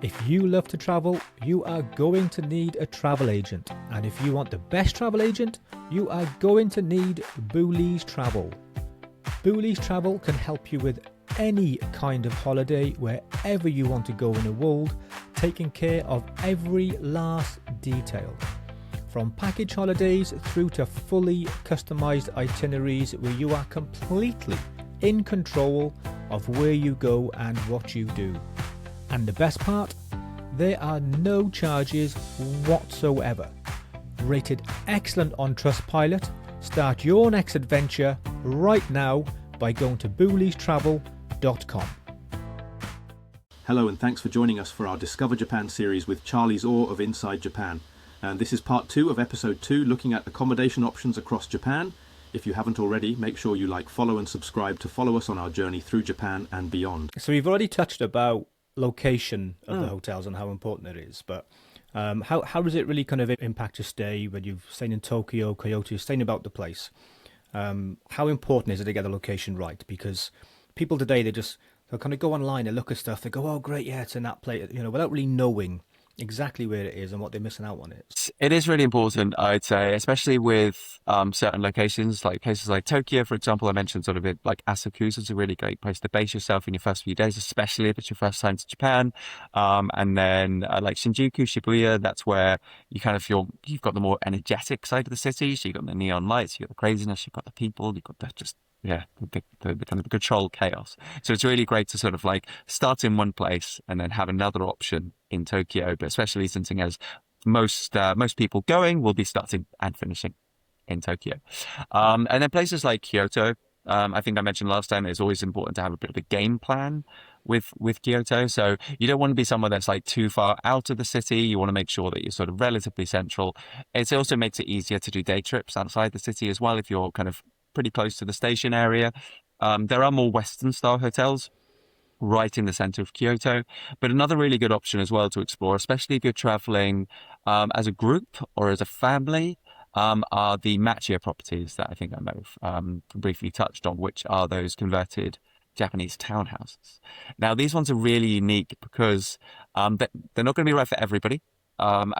If you love to travel, you are going to need a travel agent. And if you want the best travel agent, you are going to need Boullies Travel. Boullies Travel can help you with any kind of holiday wherever you want to go in the world, taking care of every last detail. From package holidays through to fully customized itineraries where you are completely in control of where you go and what you do. And the best part, there are no charges whatsoever. Rated excellent on Trustpilot. Start your next adventure right now by going to bouliestravel.com. Hello and thanks for joining us for our Discover Japan series with Charlie's Awe of Inside Japan. And this is part 2 of episode 2, looking at accommodation options across Japan. If you haven't already, make sure you like, follow and subscribe to follow us on our journey through Japan and beyond. So we've already touched about location of the hotels and how important it is, but how does it really kind of impact your stay when you've stayed in Tokyo, Kyoto, you're staying about the place? How important is it to get the location right? Because people today, they'll kind of go online and look at stuff, they go, oh great, yeah, it's in that place, without really knowing exactly where it is and what they're missing out on it. It is really important, I'd say, especially with certain locations, like places like Tokyo, for example. I mentioned sort of it, like Asakusa is a really great place to base yourself in your first few days, especially if it's your first time to Japan. And then like Shinjuku, Shibuya, that's where you kind of feel you've got the more energetic side of the city. So you've got the neon lights, you've got the craziness, you've got the people, you've got the the kind of controlled chaos. So it's really great to sort of like start in one place and then have another option in Tokyo, but especially since as most people going will be starting and finishing in Tokyo. And then places like Kyoto, I think I mentioned last time, it's always important to have a bit of a game plan with Kyoto. So you don't want to be somewhere that's like too far out of the city. You want to make sure that you're sort of relatively central. It also makes it easier to do day trips outside the city as well if you're kind of pretty close to the station area. There are more Western style hotels right in the center of Kyoto, but another really good option as well to explore, especially if you're traveling as a group or as a family, are the Machiya properties that I think I might have briefly touched on, which are those converted Japanese townhouses. Now, these ones are really unique because they're not going to be right for everybody,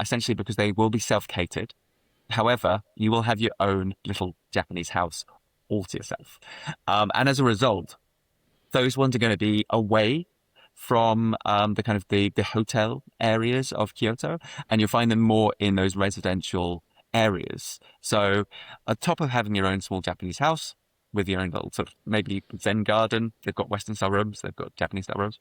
essentially because they will be self-catered. However, you will have your own little Japanese house all to yourself. And as a result, those ones are going to be away from the kind of the hotel areas of Kyoto, and you'll find them more in those residential areas. So on top of having your own small Japanese house with your own little sort of maybe Zen garden, they've got Western style rooms, they've got Japanese style rooms.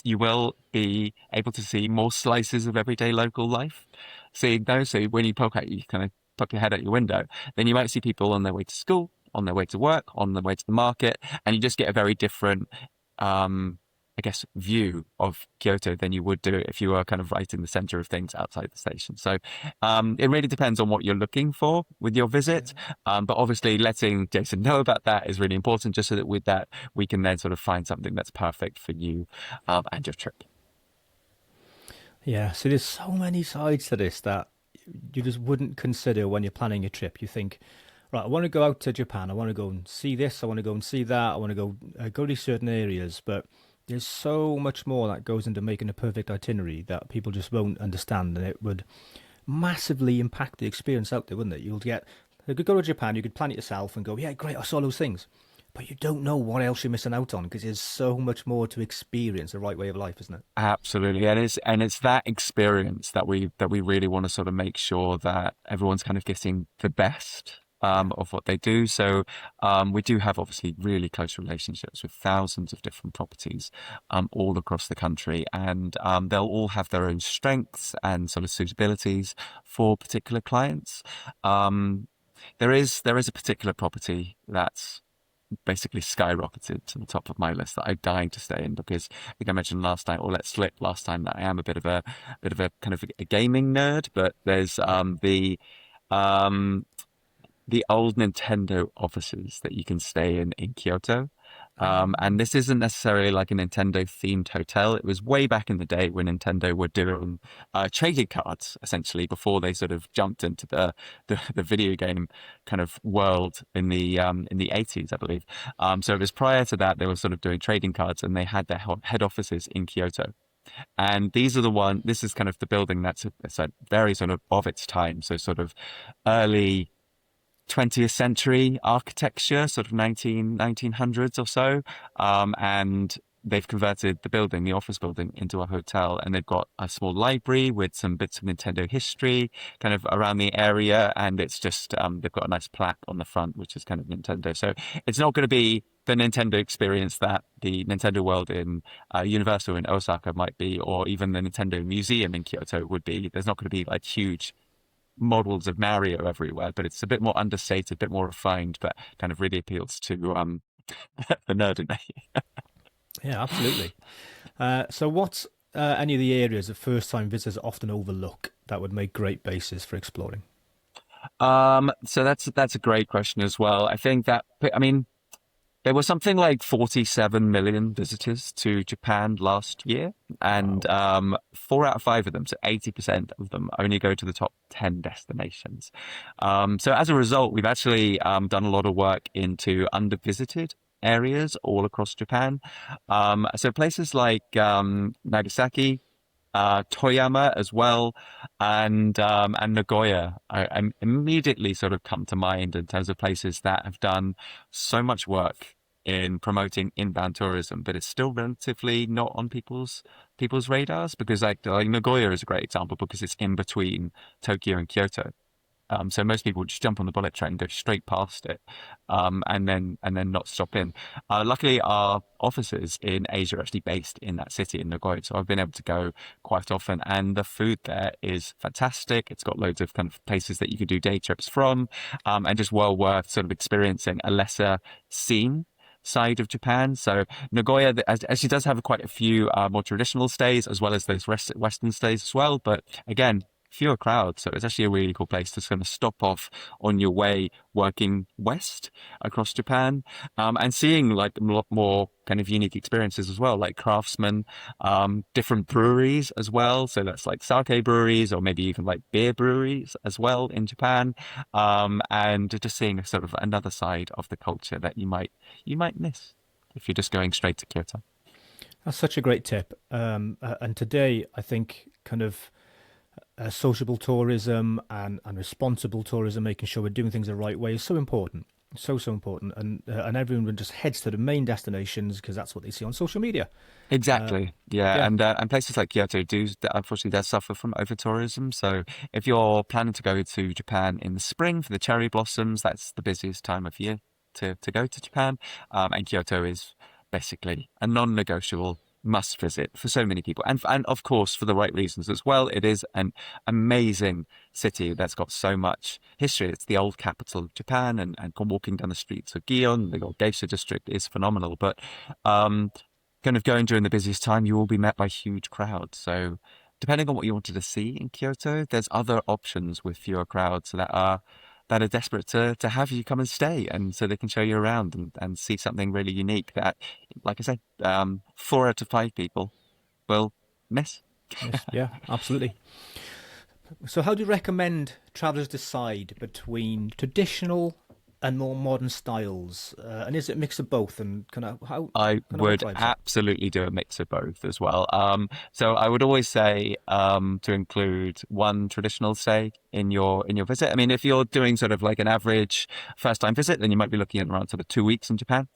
You will be able to see more slices of everyday local life. Seeing those, so when you poke your head out your window, then you might see people on their way to school, on their way to work, on their way to the market, and you just get a very different, view of Kyoto than you would do if you were kind of right in the center of things outside the station. So it really depends on what you're looking for with your visit. But obviously letting Jason know about that is really important, just so that with that, we can then sort of find something that's perfect for you and your trip. Yeah, so there's so many sides to this that you just wouldn't consider when you're planning a trip. You think, right, I want to go out to Japan. I want to go and see this. I want to go and see that. I want to go to certain areas. But there's so much more that goes into making a perfect itinerary that people just won't understand. And it would massively impact the experience out there, wouldn't it? You could go to Japan, you could plan it yourself and go, yeah, great, I saw those things. But you don't know what else you're missing out on because there's so much more to experience the right way of life, isn't it? Absolutely, and it's that experience that we really want to sort of make sure that everyone's kind of getting the best of what they do. So we do have obviously really close relationships with thousands of different properties all across the country, and they'll all have their own strengths and sort of suitabilities for particular clients. There is a particular property that's basically skyrocketed to the top of my list that I'm dying to stay in, because I think I mentioned last time, or let slip last time, that I am a bit of a kind of a gaming nerd. But there's the old Nintendo offices that you can stay in Kyoto. And this isn't necessarily like a Nintendo themed hotel. It was way back in the day when Nintendo were doing trading cards, essentially, before they sort of jumped into the video game kind of world in the 80s, I believe. So it was prior to that, they were sort of doing trading cards, and they had their head offices in Kyoto. And this is kind of the building it's like very sort of its time. So sort of early 20th century architecture, sort of 1900s or so. And they've converted the office building, into a hotel. And they've got a small library with some bits of Nintendo history kind of around the area. And it's just, they've got a nice plaque on the front, which is kind of Nintendo. So it's not going to be the Nintendo experience that the Nintendo World in Universal in Osaka might be, or even the Nintendo Museum in Kyoto would be. There's not going to be like huge models of Mario everywhere, but it's a bit more understated, a bit more refined, but kind of really appeals to the nerd in me. Yeah, absolutely. So what's any of the areas that first-time visitors often overlook that would make great bases for exploring? So that's a great question as well. I mean, there was something like 47 million visitors to Japan last year, and Wow. 4 out of 5 of them, so 80% of them, only go to the top 10 destinations. So as a result, we've actually done a lot of work into undervisited areas all across Japan. So places like Nagasaki, Toyama as well, and Nagoya I immediately sort of come to mind in terms of places that have done so much work in promoting inbound tourism, but it's still relatively not on people's radars because like Nagoya is a great example because it's in between Tokyo and Kyoto. So most people just jump on the bullet train, go straight past it, and then not stop in. Luckily, our offices in Asia are actually based in that city in Nagoya, so I've been able to go quite often. And the food there is fantastic. It's got loads of kind of places that you could do day trips from, and just well worth sort of experiencing a lesser seen side of Japan. So Nagoya actually does have quite a few more traditional stays as well as those Western stays as well. But again, fewer crowds. So it's actually a really cool place to kind of stop off on your way working west across Japan, and seeing like a lot more kind of unique experiences as well, like craftsmen, different breweries as well. So that's like sake breweries or maybe even like beer breweries as well in Japan. And just seeing a sort of another side of the culture that you might miss if you're just going straight to Kyoto. That's such a great tip. And today, I think kind of sociable tourism and responsible tourism, making sure we're doing things the right way, is so important. So important, and everyone just heads to the main destinations because that's what they see on social media. Uh, Exactly. Yeah. yeah, And places like Kyoto unfortunately does suffer from over tourism. So if you're planning to go to Japan in the spring for the cherry blossoms, that's the busiest time of year to go to Japan. And Kyoto is basically a non-negotiable must visit for so many people. And of course, for the right reasons as well. It is an amazing city that's got so much history. It's the old capital of Japan, and walking down the streets of Gion, the old geisha district, is phenomenal. But um, kind of going during the busiest time, you will be met by huge crowds. So depending on what you wanted to see in Kyoto, there's other options with fewer crowds that are desperate to have you come and stay, and so they can show you around and see something really unique that, like I said, 4 out of 5 people will miss. yes, yeah, absolutely. So, how do you recommend travelers decide between traditional and more modern styles? And is it a mix of both? And kind of I what would drives that? absolutely do a mix of both as well. So I would always say to include one traditional stay in your visit. I mean, if you're doing sort of like an average first time visit, then you might be looking at around sort of 2 weeks in Japan,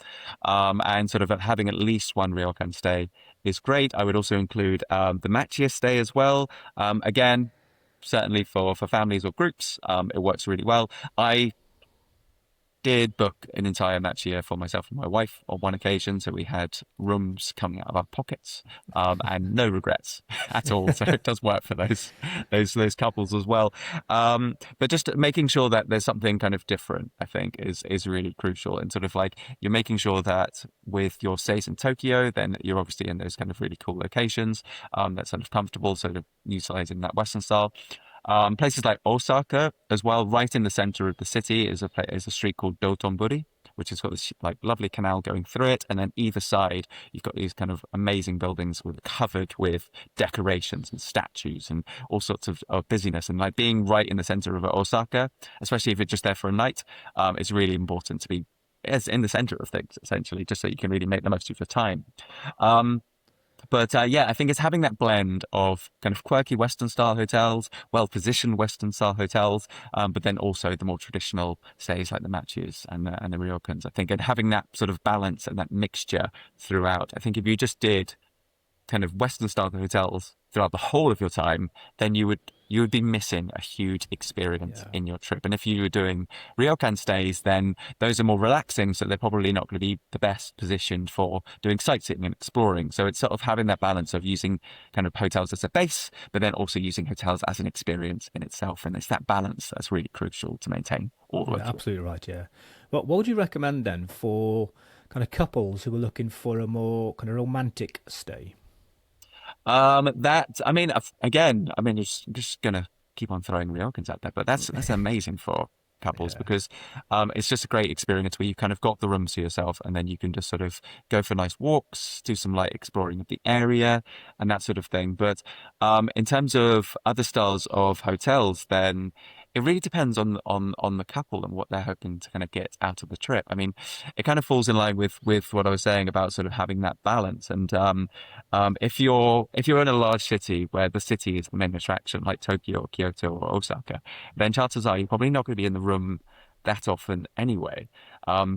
and sort of having at least one ryokan stay is great. I would also include the Machiya stay as well. Again, certainly for families or groups, it works really well. I did book an entire match year for myself and my wife on one occasion, so we had rooms coming out of our pockets, and no regrets at all. So it does work for those couples as well. But just making sure that there's something kind of different, I think, is really crucial. And sort of like you're making sure that with your stays in Tokyo, then you're obviously in those kind of really cool locations, that's sort of comfortable, sort of utilizing that Western style. Places like Osaka as well, right in the center of the city, is a street called Dotonbori, which has got this like lovely canal going through it, and then either side you've got these kind of amazing buildings covered with decorations and statues and all sorts of busyness. And like being right in the center of Osaka, especially if you're just there for a night, it's really important to be in the center of things essentially, just so you can really make the most of your time. Um, But yeah, I think it's having that blend of kind of quirky Western style hotels, well positioned Western style hotels, but then also the more traditional stays like the Machiyas and the Ryokans, I think, and having that sort of balance and that mixture throughout. I think if you just did kind of Western style hotels throughout the whole of your time, then you would be missing a huge experience Yeah. in your trip. And if you were doing ryokan stays, then those are more relaxing, so they're probably not going to be the best positioned for doing sightseeing and exploring. So it's sort of having that balance of using kind of hotels as a base, but then also using hotels as an experience in itself. And it's that balance that's really crucial to maintain all the way Yeah, through. absolutely right. Yeah. What would you recommend then for kind of couples who are looking for a more kind of romantic stay? I mean, again, I mean, just gonna keep on throwing Ryokans out there, but that's amazing for couples Yeah. because it's just a great experience where you kind of got the rooms to yourself and then you can just sort of go for nice walks, do some light exploring of the area and that sort of thing. But in terms of other styles of hotels, then it really depends on the couple and what they're hoping to kind of get out of the trip. I mean, it kind of falls in line with what I was saying about sort of having that balance and if you're in a large city where the city is the main attraction, like Tokyo or Kyoto or Osaka, then chances are you're probably not going to be in the room that often anyway.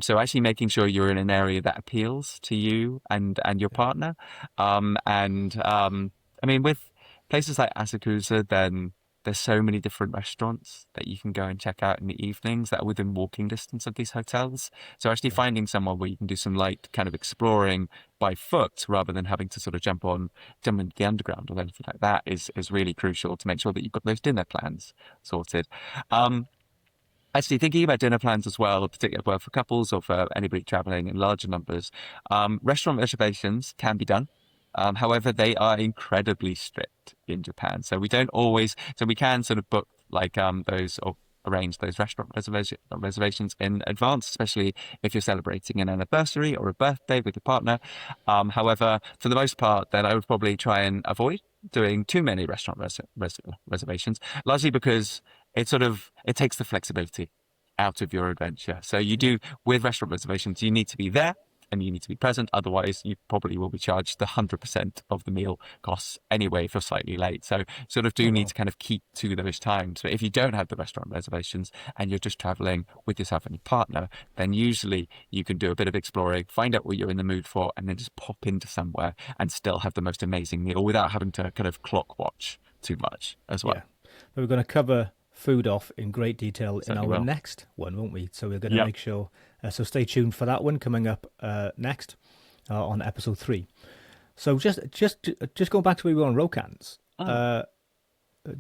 So actually making sure you're in an area that appeals to you and your Yeah. partner. And I mean, with places like Asakusa, then there's so many different restaurants that you can go and check out in the evenings that are within walking distance of these hotels. So actually Yeah. finding somewhere where you can do some light kind of exploring by foot rather than having to sort of jump into the underground or anything like that is really crucial to make sure that you've got those dinner plans sorted. Um, Actually, thinking about dinner plans as well, particularly well for couples or for anybody traveling in larger numbers, restaurant reservations can be done. However, they are incredibly strict in Japan. So we don't always, so we can sort of book like those or arrange those reservations in advance, especially if you're celebrating an anniversary or a birthday with your partner. However, for the most part, then I would probably try and avoid doing too many restaurant reservations, largely because it takes the flexibility out of your adventure. So you Yeah. do with restaurant reservations, you need to be there and you need to be present. Otherwise, you probably will be charged the 100% of the meal costs anyway if you're slightly late. So sort of Oh do need well. to kind of keep to those times. But if you don't have the restaurant reservations and you're just traveling with yourself and your partner, then usually you can do a bit of exploring, find out what you're in the mood for, and then just pop into somewhere and still have the most amazing meal without having to kind of clock watch too much as well. Yeah. But we're going to cover food off in great detail in Certainly our will. next one, won't we? So we're going to Yep. make sure. So stay tuned for that one coming up next on episode 3. So just going back to where we were on Rokans, Oh.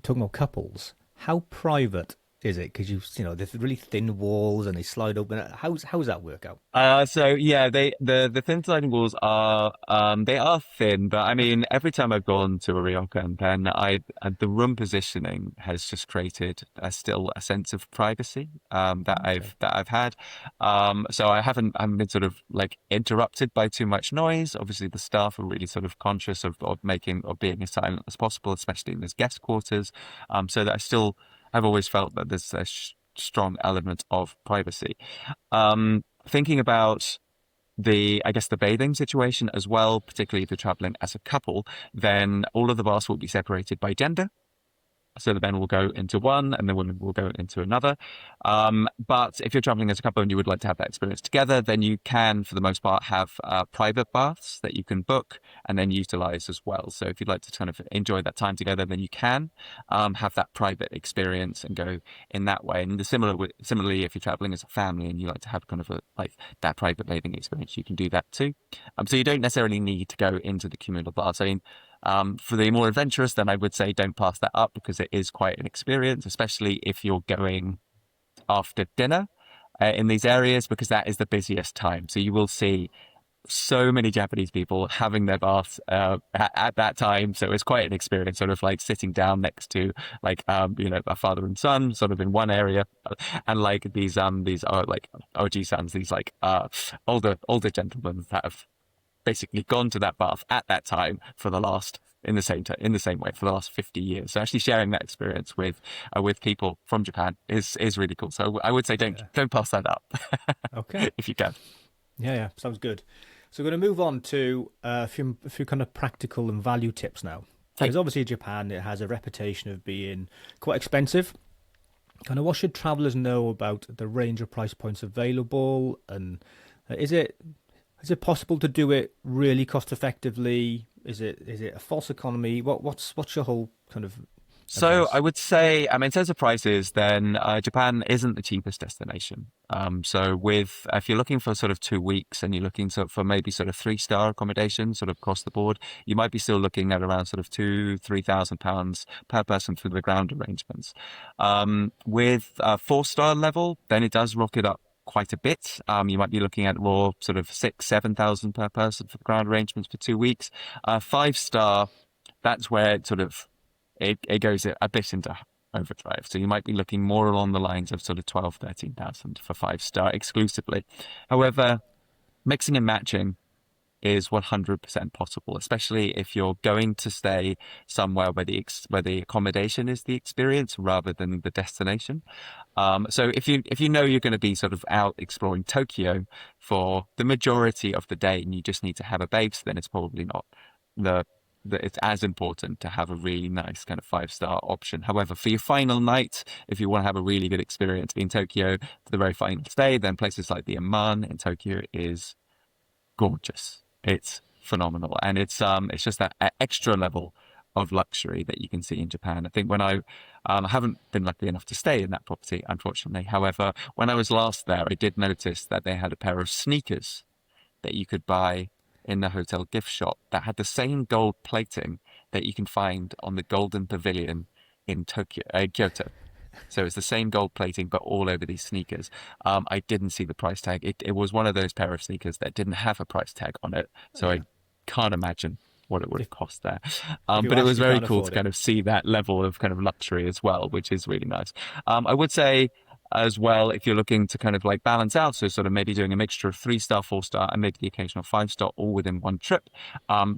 talking about couples. How private is it? Because there's really thin walls and they slide open. How's that work out? So yeah, the thin sliding walls they are thin, but I mean every time I've gone to a ryokan, then the room positioning has just created still a sense of privacy that Okay. I've had. So I haven't been sort of like interrupted by too much noise. Obviously, the staff are really sort of conscious of being as silent as possible, especially in those guest quarters. So that I've always felt that there's a strong element of privacy. Thinking about I guess the bathing situation as well, particularly if you're traveling as a couple, then all of the baths will be separated by gender. So the men will go into one and the women will go into another. But if you're traveling as a couple and you would like to have that experience together, then you can, for the most part, have private baths that you can book and then utilize as well. So if you'd like to kind of enjoy that time together, then you can have that private experience and go in that way. And similarly, if you're traveling as a family and you like to have kind of like that private bathing experience, you can do that too. So you don't necessarily need to go into the communal baths. I mean, for the more adventurous, then I would say don't pass that up because it is quite an experience, especially if you're going after dinner in these areas, because that is the busiest time. So you will see so many Japanese people having their baths at that time. So it's quite an experience, sort of like sitting down next to like a father and son, sort of in one area, and like these are like OG sons, these like older gentlemen that have basically gone to that bath at that time for the last in the same way for the last 50 years. So actually sharing that experience with people from Japan is really cool. So I would say Yeah. don't pass that up Okay. if you can. Yeah. Sounds good. So we're going to move on to a few kind of practical and value tips now. Okay. Because obviously Japan, it has a reputation of being quite expensive. Kind of what should travelers know about the range of price points available, and is it possible to do it really cost effectively? Is it a false economy? What's your whole kind of So advice? I would say, I mean, in terms of prices, then Japan isn't the cheapest destination. So with if you're looking for sort of 2 weeks and you're looking for maybe sort of 3-star accommodation, sort of across the board, you might be still looking at around sort of £2,000-3,000 per person for the ground arrangements. With 4-star level, then it does rock it up quite a bit. You might be looking at more sort of 6,000-7,000 per person for the ground arrangements for 2 weeks. 5-star, that's where it sort of it goes a bit into overdrive. So you might be looking more along the lines of sort of 12,000-13,000 for 5-star exclusively. However, mixing and matching is 100% possible, especially if you're going to stay somewhere where the accommodation is the experience rather than the destination. So if you know you're going to be sort of out exploring Tokyo for the majority of the day and you just need to have a base, then it's probably not the that it's as important to have a really nice kind of 5-star option. However, for your final night, if you want to have a really good experience in Tokyo for the very final stay, then places like the Aman in Tokyo is gorgeous. It's phenomenal, and it's just that extra level of luxury that you can see in Japan. I think when I haven't been lucky enough to stay in that property, unfortunately. However, when I was last there, I did notice that they had a pair of sneakers that you could buy in the hotel gift shop that had the same gold plating that you can find on the Golden Pavilion in Kyoto. So it's the same gold plating, but all over these sneakers. I didn't see the price tag. It was one of those pair of sneakers that didn't have a price tag on it. So Yeah. I can't imagine what it would have cost there. If you But it was actually very can't cool to afford it. kind of see that level of kind of luxury as well, which is really nice. I would say as well, if you're looking to kind of like balance out, so sort of maybe doing a mixture of 3-star, 4-star, and maybe the occasional 5-star all within one trip,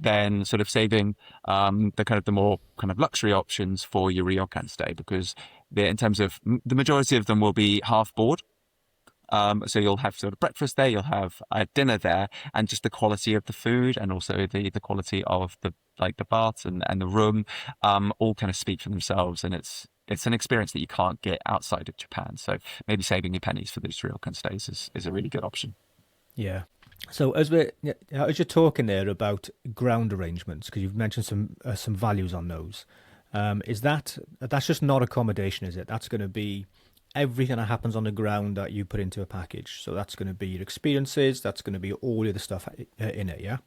then sort of saving the more kind of luxury options for your ryokan stay, because in terms of the majority of them will be half board. So you'll have sort of breakfast there, you'll have dinner there, and just the quality of the food and also the quality of the baths and the room, all kind of speak for themselves, and it's an experience that you can't get outside of Japan. So maybe saving your pennies for these ryokan stays is a really good option. Yeah. So as you're talking there about ground arrangements, because you've mentioned some values on those, that's just not accommodation, is it? That's going to be everything that happens on the ground that you put into a package. So that's going to be your experiences. That's going to be all the other stuff in it. Yeah.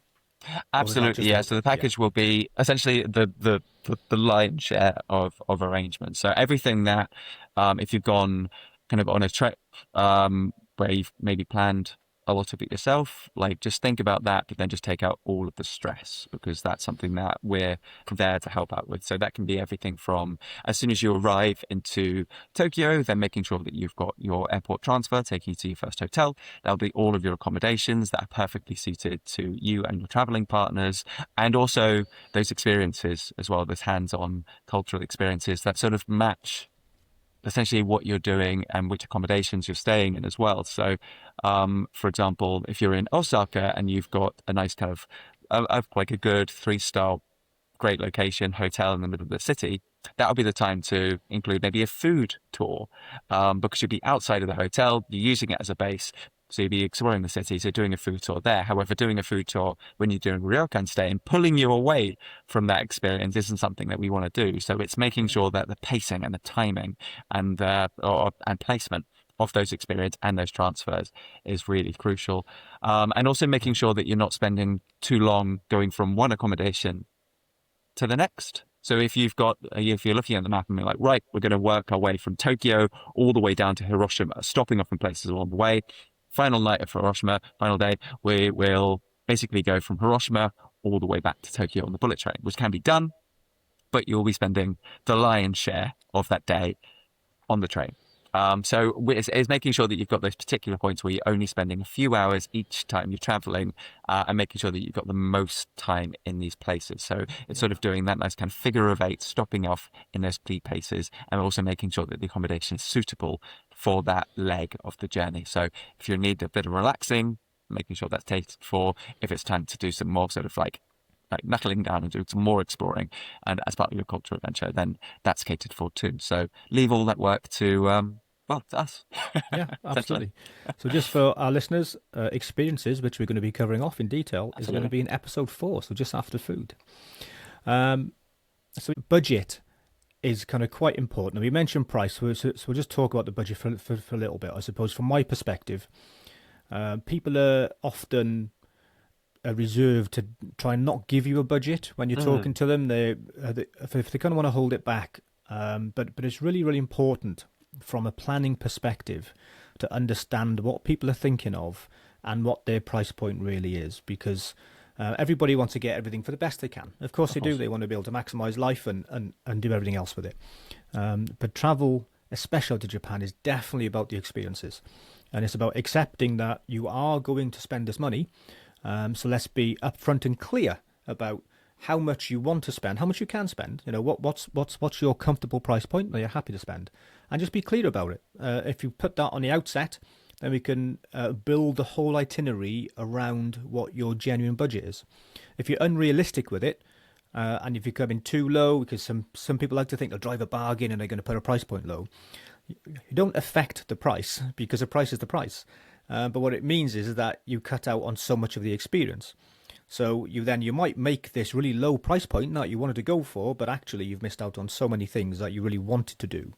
Or is that Absolutely, just yeah. So the yeah? package will be essentially the lion's share of arrangements. So everything that, if you've gone kind of on a trip, where you've maybe planned a lot of it yourself, like just think about that, but then just take out all of the stress, because that's something that we're there to help out with. So that can be everything from as soon as you arrive into Tokyo, then making sure that you've got your airport transfer taking you to your first hotel. That'll be all of your accommodations that are perfectly suited to you and your traveling partners, and also those experiences as well, those hands-on cultural experiences that sort of match essentially what you're doing and which accommodations you're staying in as well. So, for example, if you're in Osaka and you've got a nice kind of like a good 3-star, great location hotel in the middle of the city, that'll be the time to include maybe a food tour, because you'll be outside of the hotel, you're using it as a base. So you'll be exploring the city, so doing a food tour there. However, doing a food tour when you're doing a ryokan stay and pulling you away from that experience isn't something that we want to do. So it's making Yeah. sure that the pacing and the timing and and placement of those experience and those transfers is really crucial. And also making sure that you're not spending too long going from one accommodation to the next. So if you're looking at the map and you're like, right, we're going to work our way from Tokyo all the way down to Hiroshima, stopping off in places along the way. Final night of Hiroshima, final day, we will basically go from Hiroshima all the way back to Tokyo on the bullet train, which can be done, but you'll be spending the lion's share of that day on the train. So it's making sure that you've got those particular points where you're only spending a few hours each time you're traveling, and making sure that you've got the most time in these places. So it's sort of doing that nice kind of figure of eight, stopping off in those key places, and also making sure that the accommodation is suitable for that leg of the journey. So if you need a bit of relaxing, making sure that's catered for. If it's time to do some more sort of like knuckling down and do some more exploring, and as part of your cultural adventure, then that's catered for too. So leave all that work to to us. Yeah, absolutely. So just for our listeners, experiences, which we're going to be covering off in detail, is going to be in episode 4, so just after food. So budget is kind of quite important. And we mentioned price, so we'll just talk about the budget for a little bit. I suppose from my perspective, people are often reserved to try and not give you a budget when you're talking to them. If they kind of want to hold it back, but it's really, really important from a planning perspective to understand what people are thinking of and what their price point really is, because everybody wants to get everything for the best they can. Of course they do. They want to be able to maximize life and do everything else with it. But travel, especially to Japan, is definitely about the experiences. And it's about accepting that you are going to spend this money. So let's be upfront and clear about how much you want to spend, how much you can spend. You know, what's your comfortable price point that you're happy to spend, and just be clear about it. If you put that on the outset, then we can build the whole itinerary around what your genuine budget is. If you're unrealistic with it, and if you come in too low, because some people like to think they'll drive a bargain and they're going to put a price point low, you don't affect the price, because the price is the price. But what it means is that you cut out on so much of the experience. So you might make this really low price point that you wanted to go for, but actually you've missed out on so many things that you really wanted to do.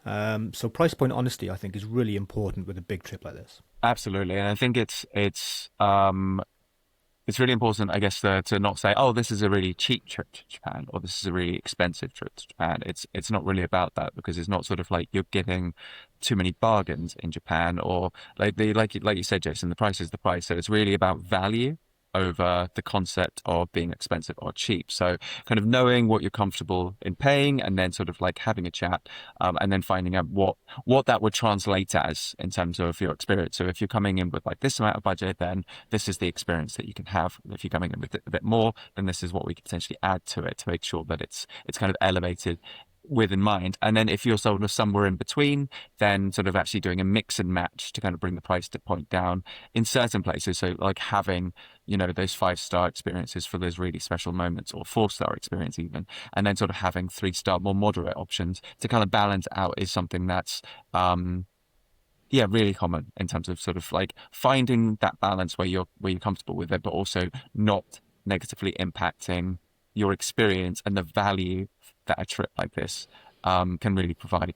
So price point honesty, I think, is really important with a big trip like this. Absolutely, and I think it's really important, I guess, to not say, oh, this is a really cheap trip to Japan, or this is a really expensive trip to Japan. It's not really about that, because it's not sort of like you're getting too many bargains in Japan, or like you said, Jason, the price is the price. So it's really about value over the concept of being expensive or cheap. So kind of knowing what you're comfortable in paying, and then sort of like having a chat, and then finding out what that would translate as in terms of your experience. So if you're coming in with like this amount of budget, then this is the experience that you can have. If you're coming in with a bit more, then this is what we can potentially add to it to make sure that it's kind of elevated with in mind. And then if you're sort of somewhere in between, then sort of actually doing a mix and match to kind of bring the price point down in certain places. So like having, you know, those 5-star experiences for those really special moments, or 4-star experience even, and then sort of having 3-star more moderate options to kind of balance out is something that's really common in terms of sort of like finding that balance where you're comfortable with it, but also not negatively impacting your experience and the value that a trip like this can really provide.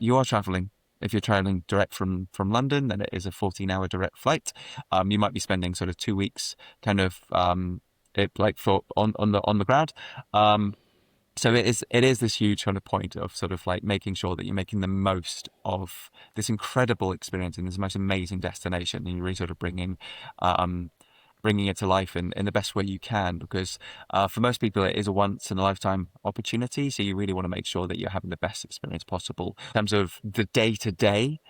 You are traveling. If you're traveling direct from London, then it is a 14-hour direct flight. You might be spending sort of 2 weeks kind of on the ground. So it is this huge kind of point of sort of like making sure that you're making the most of this incredible experience in this most amazing destination, and you're really sort of bringing it to life in the best way you can, because for most people it is a once in a lifetime opportunity. So you really want to make sure that you're having the best experience possible in terms of the day-to-day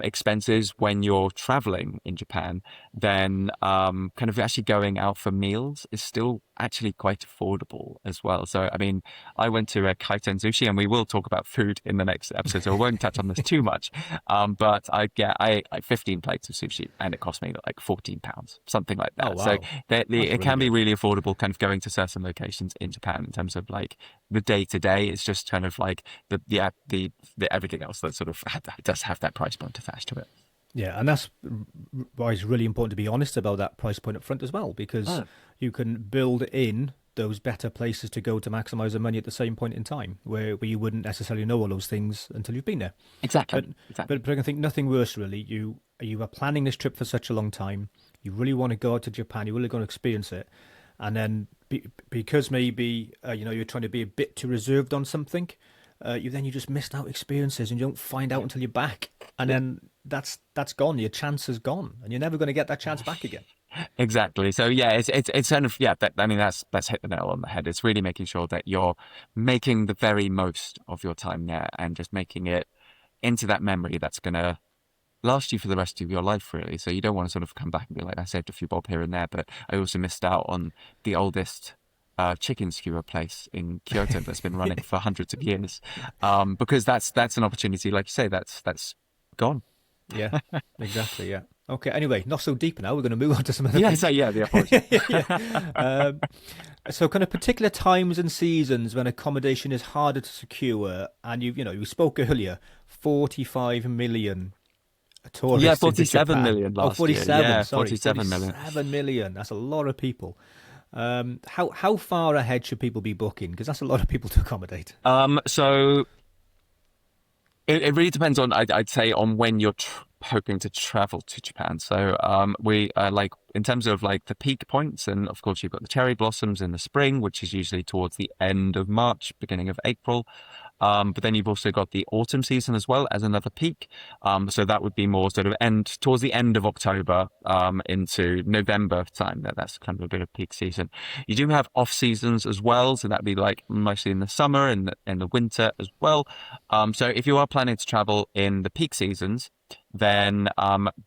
expenses when you're traveling in Japan. Then kind of actually going out for meals is still actually quite affordable as well. So I mean, I went to a Kaiten Sushi, and we will talk about food in the next episode, so I won't touch on this too much. But I ate 15 plates of sushi, and it cost me like £14, something like that. Oh, wow. So it can be good. really affordable, kind of going to certain locations in Japan in terms of like the day to day. It's just kind of like the everything else that sort of does have that price point attached to it. Yeah, and that's why it's really important to be honest about that price point up front as well, because you can build in those better places to go to maximize the money at the same point in time, where you wouldn't necessarily know all those things until you've been there. Exactly. But I can think nothing worse, really. You are planning this trip for such a long time. You really want to go out to Japan. You really want to experience it. And then because maybe you're trying to be a bit too reserved on something, you just missed out experiences, and you don't find out until you're back, and then that's gone. Your chance is gone, and you're never going to get that chance back again. Exactly. So yeah, it's kind of that's hit the nail on the head. It's really making sure that you're making the very most of your time there, and just making it into that memory that's going to last you for the rest of your life, really. So you don't want to sort of come back and be like, I saved a few bob here and there, but I also missed out on the oldest chicken skewer place in Kyoto that's been running for hundreds of years, because that's an opportunity, like you say, that's gone. Yeah, exactly. Yeah. Okay, anyway, not so deep now. We're going to move on to some other Yeah, things. so yeah, the apology. So kind of particular times and seasons when accommodation is harder to secure, and you spoke earlier, 45 million Yeah, tourists into 47 Japan. million Oh, last year. 47, Yeah, sorry, 47 million. 47 million. That's a lot of people. How far ahead should people be booking? Because that's a lot of people to accommodate. So it really depends on, I'd say, on when you're hoping to travel to Japan. So we like in terms of like the peak points, and of course you've got the cherry blossoms in the spring, which is usually towards the end of March, beginning of April. But then you've also got the autumn season as well as another peak. So that would be more sort of towards the end of October into November time. That's kind of a bit of peak season. You do have off seasons as well, so that'd be like mostly in the summer and in the winter as well. So if you are planning to travel in the peak seasons, then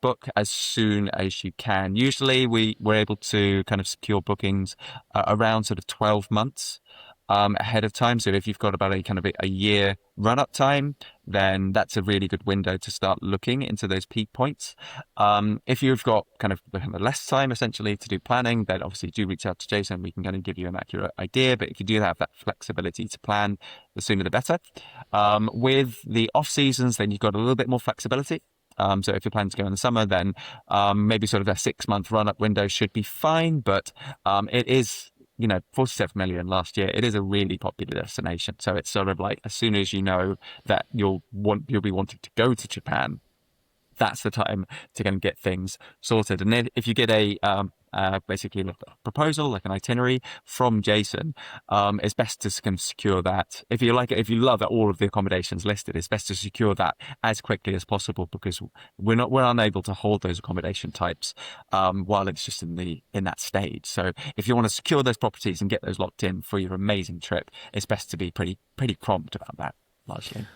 book as soon as you can. Usually we're able to kind of secure bookings around sort of 12 months ahead of time. So if you've got about a kind of a year run-up time, then that's a really good window to start looking into those peak points. If you've got kind of less time essentially to do planning, then obviously do reach out to Jason. We can kind of give you an accurate idea. But if you do have that flexibility to plan, the sooner the better. With the off seasons, then you've got a little bit more flexibility. So if you're planning to go in the summer, then maybe sort of a 6-month run-up window should be fine. But it is, 47 million last year. It is a really popular destination. So it's sort of like as soon as you know that you'll be wanting to go to Japan, that's the time to kind of get things sorted. And then if you get basically like a proposal, like an itinerary from Jason, it's best to kind of secure that. If you love all of the accommodations listed, it's best to secure that as quickly as possible, because we're unable to hold those accommodation types while it's just in that stage. So if you want to secure those properties and get those locked in for your amazing trip, it's best to be pretty prompt about that, largely.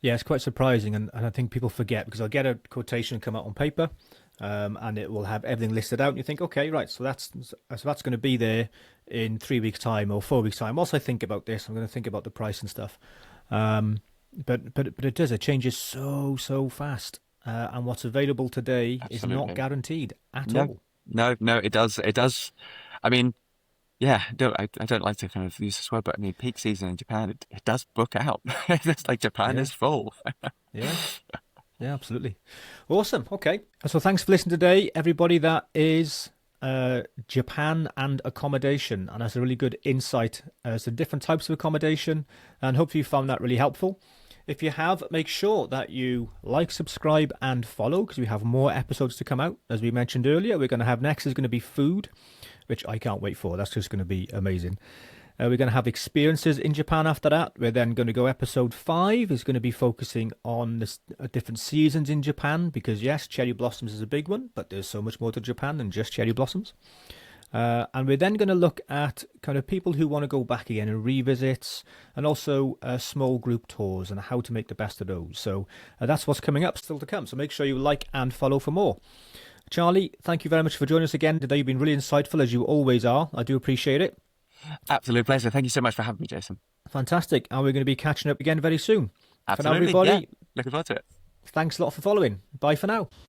Yeah, it's quite surprising, and I think people forget, because I'll get a quotation come out on paper, and it will have everything listed out, and you think, okay, right, so that's going to be there in 3 weeks' time or 4 weeks' time. Whilst I think about this, I'm going to think about the price and stuff. But it changes so fast, and what's available today is not guaranteed at all. No, it does. I mean, yeah, no, I don't like to kind of use this word, but I mean, peak season in Japan, it does book out. It's like Japan is full. Yeah, absolutely. Awesome. Okay. So thanks for listening today, everybody. That is Japan and accommodation. And that's a really good insight as to different types of accommodation. And hopefully you found that really helpful. If you have, make sure that you like, subscribe, and follow, because we have more episodes to come out. As we mentioned earlier, we're going to have next is going to be food, which I can't wait for. That's just going to be amazing. We're going to have experiences in Japan after that. We're then going to go episode 5 is going to be focusing on the different seasons in Japan, because yes, cherry blossoms is a big one, but there's so much more to Japan than just cherry blossoms. And we're then going to look at kind of people who want to go back again and revisits, and also small group tours and how to make the best of those. So that's what's coming up, still to come. So make sure you like and follow for more. Charlie, thank you very much for joining us again today. You've been really insightful, as you always are. I do appreciate it. Absolute pleasure. Thank you so much for having me, Jason. Fantastic. And we're going to be catching up again very soon. Absolutely. For now, everybody, Looking forward to it. thanks a lot for following. Bye for now.